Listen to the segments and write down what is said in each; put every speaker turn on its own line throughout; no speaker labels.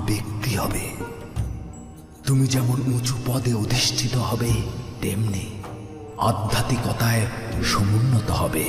ব্যক্তি হবে। তুমি যেমন উঁচু পদে অধিষ্ঠিত হবে, তেমনি আধ্যাত্মিকতায় সমুন্নত হবে।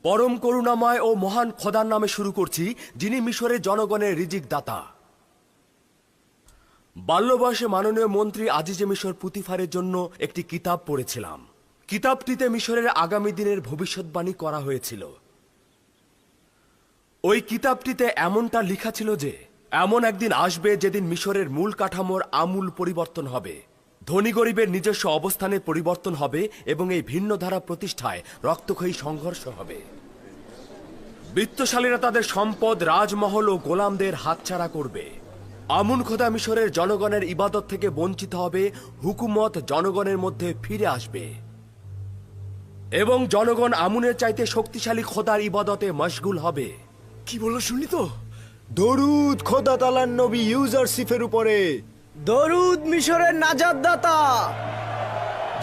পরম করুণাময় ও মহান খোদার নামে শুরু করছি, যিনি মিশরের জনগণের রিজিক দাতা। বাল্য বয়সে মাননীয় মন্ত্রী আজিজে মিশর পুতিফারের জন্য একটি কিতাব পড়েছিলাম। কিতাবটিতে মিশরের আগামী দিনের ভবিষ্যৎবাণী করা হয়েছিল। ওই কিতাবটিতে এমনটা লেখা ছিল যে এমন একদিন আসবে যেদিন মিশরের মূল কাঠামোর আমূল পরিবর্তন হবে, ধনী গরিবের নিজস্ব অবস্থানে পরিবর্তন হবে এবং এই ভিন্ন ধারা প্রতিষ্ঠায় রক্তক্ষয়ী সংঘর্ষ হবে। বিত্তশালীরা তাদের সম্পদ, রাজমহল ও গোলামদের হাতছাড়া করবে। আমুন খোদা মিশরের জনগণের ইবাদত থেকে বঞ্চিত হবে, হুকুমত জনগণের মধ্যে ফিরে আসবে এবং জনগণ আমুনের চাইতে শক্তিশালী খোদার ইবাদতে মশগুল হবে।
কি বললো শুনলি তো? দরুদ খোদা তাআলার নবী ইউজারশিফের উপরে।
দরুদ মিশরের নাজাতদাতা।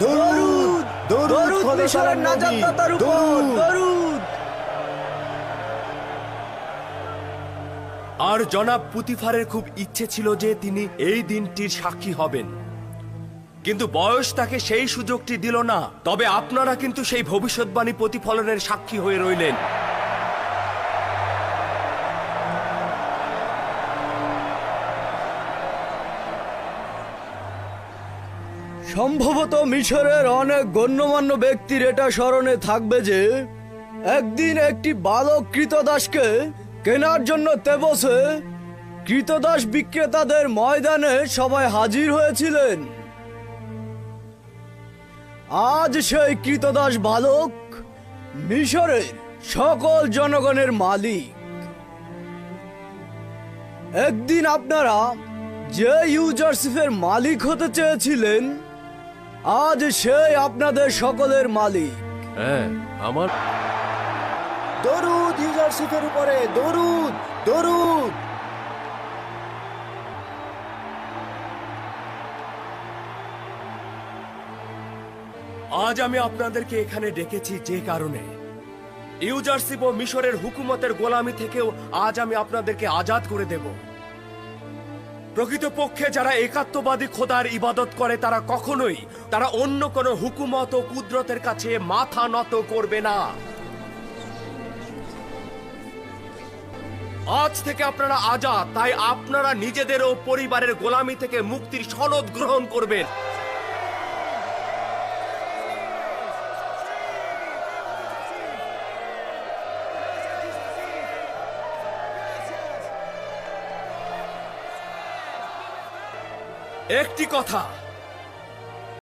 দরুদ
দরুদ
খোদা
মিশরের
তাআলার নবী।
নাজাতদাতার উপর দরুদ।
আর জনাব পুতিফারের খুব ইচ্ছে ছিল যে তিনি এই দিনটির সাক্ষী হবেন, কিন্তু বয়স তাকে সেই সুযোগটি দিল না। তবে আপনারা কিন্তু সেই ভবিষ্যৎবাণী প্রতিফলনের সাক্ষী হয়ে রইলেন।
সম্ভবত মিশরের অনেক গণ্যমান্য ব্যক্তির এটা স্মরণে থাকবে যে একদিন একটি বালক কৃতদাসকে কেনার জন্য তেবসে কৃতদাস বিক্রেতাদের ময়দানে সবাই হাজির হয়েছিলেন। আজ সেই কৃতদাস বালক মিশরের সকল জনগণের মালিক। একদিন আপনারা যে ইউজারশিপের মালিক হতে চেয়েছিলেন, আজ সেই আপনাদের সকলের মালিক।
হ্যাঁ, আমার
দরুদ ইউজারশিফের উপরে। দরুদ দরুদ।
আজ আমি আপনাদেরকে এখানে ডেকেছি যে কারণে ইউজারশিপ ও মিশরের হুকুমতের গোলামি থেকেও আজ আমি আপনাদেরকে আজাদ করে দেব। প্রকৃতপক্ষে যারা একাত্মবাদী খোদার ইবাদত করে তারা অন্য কোনো হুকুমত ও কুদরতের কাছে মাথা নত করবে না। আজ থেকে আপনারা আজাদ, তাই আপনারা নিজেদের ও পরিবারের গোলামি থেকে মুক্তির সনদ গ্রহণ করবেন। একটি কথা